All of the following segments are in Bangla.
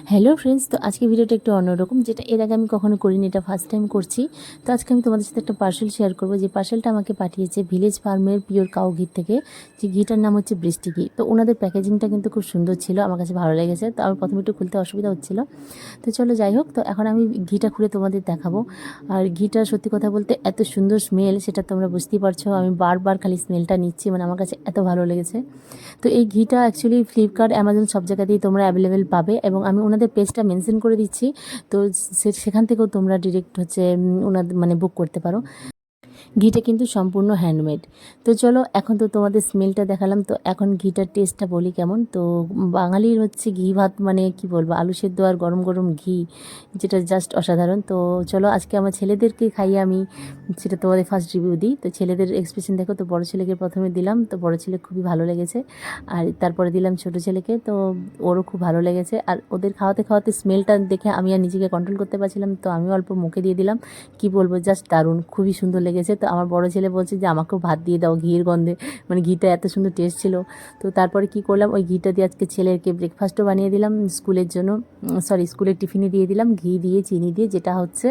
হ্যালো ফ্রেন্ডস, তো আজকে ভিডিওটা একটু অন্যরকম, যেটা এর আগে আমি কখনো করিনি, এটা ফার্স্ট টাইম করছি। তো আজকে আমি তোমাদের সাথে একটা পার্সেল শেয়ার করবো। যে পার্সেলটা আমাকে পাঠিয়েছে ভিলেজ ফার্মের পিওর কাউ ঘি থেকে। যে ঘিটার নাম হচ্ছে বৃষ্টি ঘি। তো ওনাদের প্যাকেজিংটা কিন্তু খুব সুন্দর ছিল, আমার কাছে ভালো লেগেছে। তো আমার প্রথমে একটু খুলতে অসুবিধা হচ্ছিলো। তো চলো যাই হোক, তো এখন আমি ঘিটা খুলে তোমাদের দেখাবো। আর ঘিটা সত্যি কথা বলতে এত সুন্দর স্মেল, সেটা তোমরা বুঝতেই পারছো। আমি বারবার খালি স্মেলটা নিচ্ছি, মানে আমার কাছে এত ভালো লেগেছে। তো এই ঘিটা অ্যাকচুয়ালি ফ্লিপকার্ট, অ্যামাজন সব জায়গাতেই তোমরা অ্যাভেলেবেল পাবে, এবং আমি ওনাদের পেজটা মেনশন করে দিচ্ছি। তো সেখান থেকেও তোমরা ডিরেক্ট হচ্ছে ওনাদের মানে বুক করতে পারো। ঘিটা কিন্তু সম্পূর্ণ হ্যান্ডমেড। তো চলো, এখন তো তোমাদের স্মেলটা দেখালাম, তো এখন ঘিটার টেস্টটা বলি কেমন। তো বাঙালির হচ্ছে ঘি ভাত মানে কি বলবো, আলু সেদ্ধ আর গরম গরম ঘি, যেটা জাস্ট অসাধারণ। তো চলো, আজকে আমার ছেলেদেরকে খাইয়ে আমি সেটা তোমাদের ফার্স্ট রিভিউ দিই। তো ছেলেদের এক্সপ্রেশন দেখো। তো বড় ছেলেকে প্রথমে দিলাম, তো বড় ছেলে খুবই ভালো লেগেছে। আর তারপরে দিলাম ছোট ছেলেকে, তো ওরও খুব ভালো লেগেছে। আর ওদের খাওয়াতে খাওয়াতে স্মেলটা দেখে আমি আর নিজেকে কন্ট্রোল করতে পারছিলাম, তো আমি অল্প মুখে দিয়ে দিলাম। কি বলবো, জাস্ট দারুণ, খুবই সুন্দর লেগেছে। তো আমার বড় ছেলে বলছে যে আমাকেও ভাত দিয়ে দাও ঘিয়ের গন্ধে, মানে ঘিটা এত সুন্দর টেস্ট ছিল। তো তারপরে কি করলাম, ওই ঘিটা দিয়ে আজকে ছেলেকে ব্রেকফাস্টও বানিয়ে দিলাম স্কুলের জন্য। স্কুলের টিফিনে দিয়ে দিলাম ঘি দিয়ে চিনি দিয়ে, যেটা হচ্ছে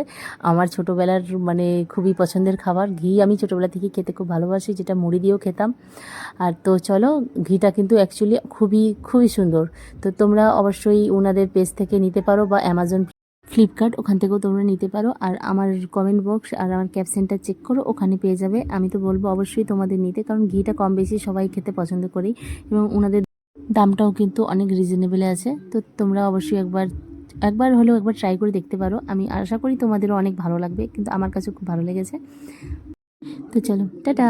আমার ছোটোবেলার মানে খুবই পছন্দের খাবার। ঘি আমি ছোটোবেলা থেকে খেতে খুব ভালোবাসি, যেটা মুড়ি দিয়েও খেতাম। আর তো চলো, ঘিটা কিন্তু অ্যাকচুয়ালি খুবই খুবই সুন্দর। তো তোমরা অবশ্যই ওনাদের পেজ থেকে নিতে পারো, বা অ্যামাজন, ফ্লিপকার্ট, ওখান থেকেও তোমরা নিতে পারো। আর আমার কমেন্ট বক্স আর আমার ক্যাপশনটা চেক করো, ওখানে পেয়ে যাবে। আমি তো বলবো অবশ্যই তোমাদের নিতে, কারণ ঘিটা কম বেশি সবাই খেতে পছন্দ করি, এবং ওনাদের দামটাও কিন্তু অনেক রিজনেবলে আছে। তো তোমরা অবশ্যই একবার একবার হলেও একবার ট্রাই করে দেখতে পারো। আমি আশা করি তোমাদেরও অনেক ভালো লাগবে, কিন্তু আমার কাছে খুব ভালো লেগেছে। তো চলো, টাটা।